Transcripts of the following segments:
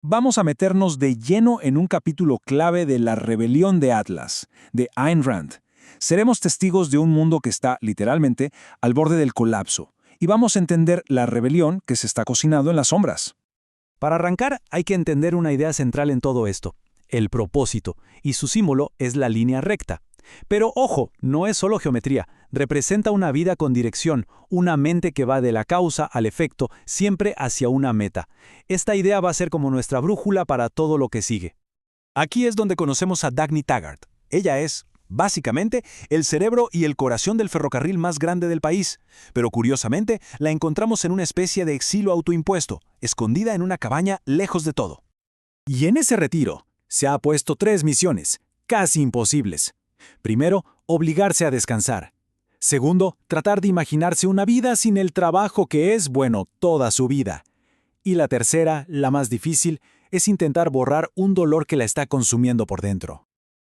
Vamos a meternos de lleno en un capítulo clave de La rebelión de Atlas, de Ayn Rand. Seremos testigos de un mundo que está, literalmente, al borde del colapso, y vamos a entender la rebelión que se está cocinando en las sombras. Para arrancar, hay que entender una idea central en todo esto, el propósito, y su símbolo es la línea recta. Pero ojo, no es solo geometría, representa una vida con dirección, una mente que va de la causa al efecto, siempre hacia una meta. Esta idea va a ser como nuestra brújula para todo lo que sigue. Aquí es donde conocemos a Dagny Taggart. Ella es, básicamente, el cerebro y el corazón del ferrocarril más grande del país. Pero curiosamente, la encontramos en una especie de exilio autoimpuesto, escondida en una cabaña lejos de todo. Y en ese retiro, se ha puesto 3 misiones, casi imposibles. Primero, obligarse a descansar. Segundo, tratar de imaginarse una vida sin el trabajo que es, bueno, toda su vida. Y la tercera, la más difícil, es intentar borrar un dolor que la está consumiendo por dentro.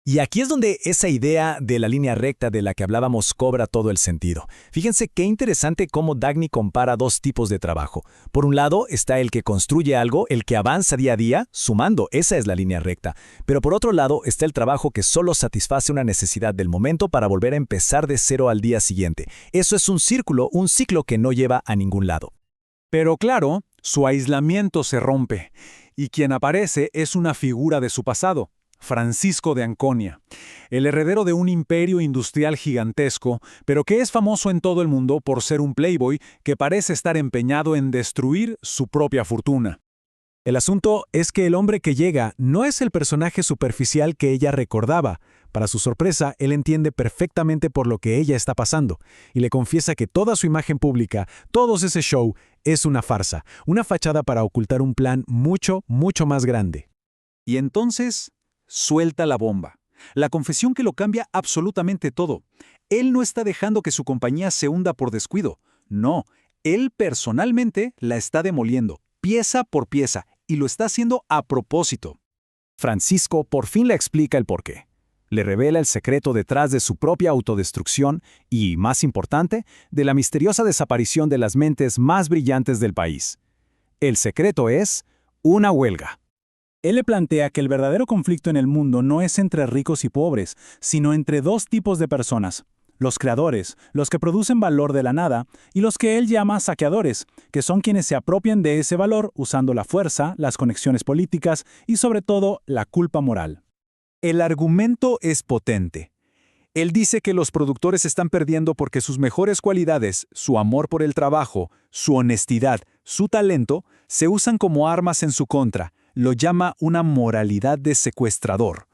Y aquí es donde esa idea de la línea recta de la que hablábamos cobra todo el sentido. Fíjense qué interesante cómo Dagny compara 2 tipos de trabajo. Por un lado está el que construye algo, el que avanza día a día, sumando, esa es la línea recta. Pero por otro lado está el trabajo que solo satisface una necesidad del momento para volver a empezar de cero al día siguiente. Eso es un ciclo que no lleva a ningún lado. Pero claro, su aislamiento se rompe, y quien aparece es una figura de su pasado. Francisco de Anconia, el heredero de un imperio industrial gigantesco, pero que es famoso en todo el mundo por ser un playboy que parece estar empeñado en destruir su propia fortuna. El asunto es que el hombre que llega no es el personaje superficial que ella recordaba. Para su sorpresa, él entiende perfectamente por lo que ella está pasando, y le confiesa que toda su imagen pública, todo ese show, es una farsa, una fachada para ocultar un plan mucho, mucho más grande. Y entonces suelta la bomba. La confesión que lo cambia absolutamente todo. Él no está dejando que su compañía se hunda por descuido. No, él personalmente la está demoliendo, pieza por pieza, y lo está haciendo a propósito. Francisco por fin le explica el porqué. Le revela el secreto detrás de su propia autodestrucción y, más importante, de la misteriosa desaparición de las mentes más brillantes del país. El secreto es una huelga. Él le plantea que el verdadero conflicto en el mundo no es entre ricos y pobres, sino entre 2 tipos de personas. Los creadores, los que producen valor de la nada, y los que él llama saqueadores, que son quienes se apropian de ese valor usando la fuerza, las conexiones políticas y sobre todo la culpa moral. El argumento es potente. Él dice que los productores están perdiendo porque sus mejores cualidades, su amor por el trabajo, su honestidad, su talento, se usan como armas en su contra. Lo llama una moralidad de secuestrador.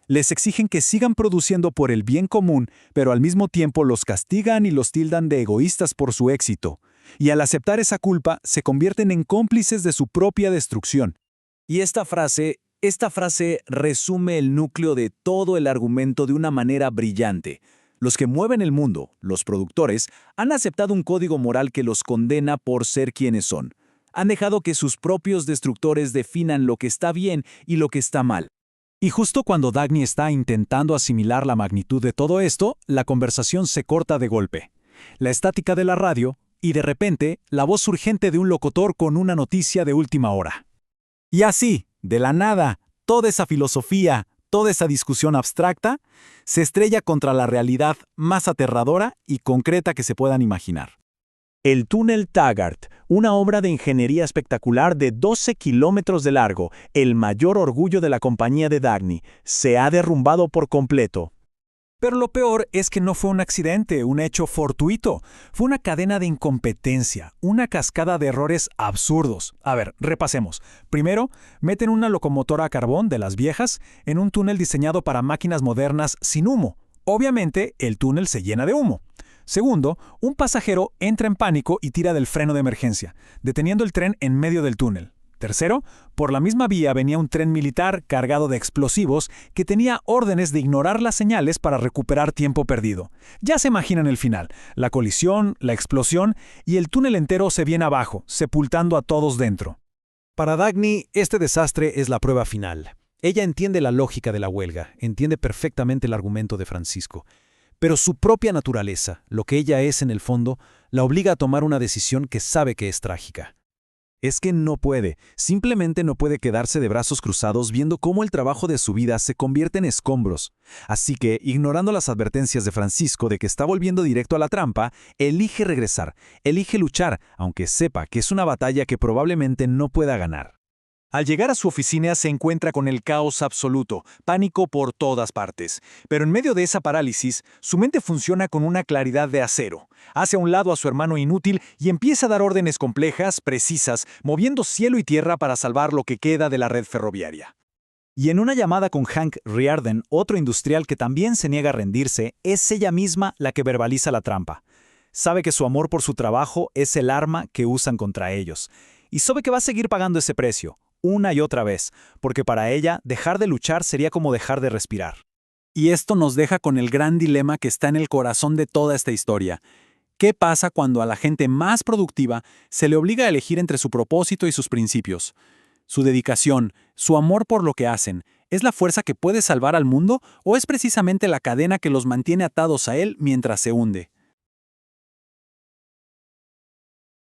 Les exigen que sigan produciendo por el bien común, pero al mismo tiempo los castigan y los tildan de egoístas por su éxito. Y al aceptar esa culpa, se convierten en cómplices de su propia destrucción. Y esta frase resume el núcleo de todo el argumento de una manera brillante. Los que mueven el mundo, los productores, han aceptado un código moral que los condena por ser quienes son. Han dejado que sus propios destructores definan lo que está bien y lo que está mal. Y justo cuando Dagny está intentando asimilar la magnitud de todo esto, la conversación se corta de golpe. La estática de la radio, y de repente, la voz urgente de un locutor con una noticia de última hora. Y así, de la nada, toda esa filosofía, toda esa discusión abstracta, se estrella contra la realidad más aterradora y concreta que se puedan imaginar. El túnel Taggart, una obra de ingeniería espectacular de 12 kilómetros de largo, el mayor orgullo de la compañía de Dagny, se ha derrumbado por completo. Pero lo peor es que no fue un accidente, un hecho fortuito. Fue una cadena de incompetencia, una cascada de errores absurdos. A ver, repasemos. Primero, meten una locomotora a carbón de las viejas en un túnel diseñado para máquinas modernas sin humo. Obviamente, el túnel se llena de humo. Segundo, un pasajero entra en pánico y tira del freno de emergencia, deteniendo el tren en medio del túnel. Tercero, por la misma vía venía un tren militar cargado de explosivos que tenía órdenes de ignorar las señales para recuperar tiempo perdido. Ya se imaginan el final, la colisión, la explosión y el túnel entero se viene abajo, sepultando a todos dentro. Para Dagny, este desastre es la prueba final. Ella entiende la lógica de la huelga, entiende perfectamente el argumento de Francisco. Pero su propia naturaleza, lo que ella es en el fondo, la obliga a tomar una decisión que sabe que es trágica. Es que no puede, simplemente no puede quedarse de brazos cruzados viendo cómo el trabajo de su vida se convierte en escombros. Así que, ignorando las advertencias de Francisco de que está volviendo directo a la trampa, elige regresar, elige luchar, aunque sepa que es una batalla que probablemente no pueda ganar. Al llegar a su oficina se encuentra con el caos absoluto, pánico por todas partes. Pero en medio de esa parálisis, su mente funciona con una claridad de acero. Hace a un lado a su hermano inútil y empieza a dar órdenes complejas, precisas, moviendo cielo y tierra para salvar lo que queda de la red ferroviaria. Y en una llamada con Hank Riordan, otro industrial que también se niega a rendirse, es ella misma la que verbaliza la trampa. Sabe que su amor por su trabajo es el arma que usan contra ellos. Y sabe que va a seguir pagando ese precio, una y otra vez, porque para ella dejar de luchar sería como dejar de respirar. Y esto nos deja con el gran dilema que está en el corazón de toda esta historia. ¿Qué pasa cuando a la gente más productiva se le obliga a elegir entre su propósito y sus principios? ¿Su dedicación, su amor por lo que hacen, es la fuerza que puede salvar al mundo o es precisamente la cadena que los mantiene atados a él mientras se hunde?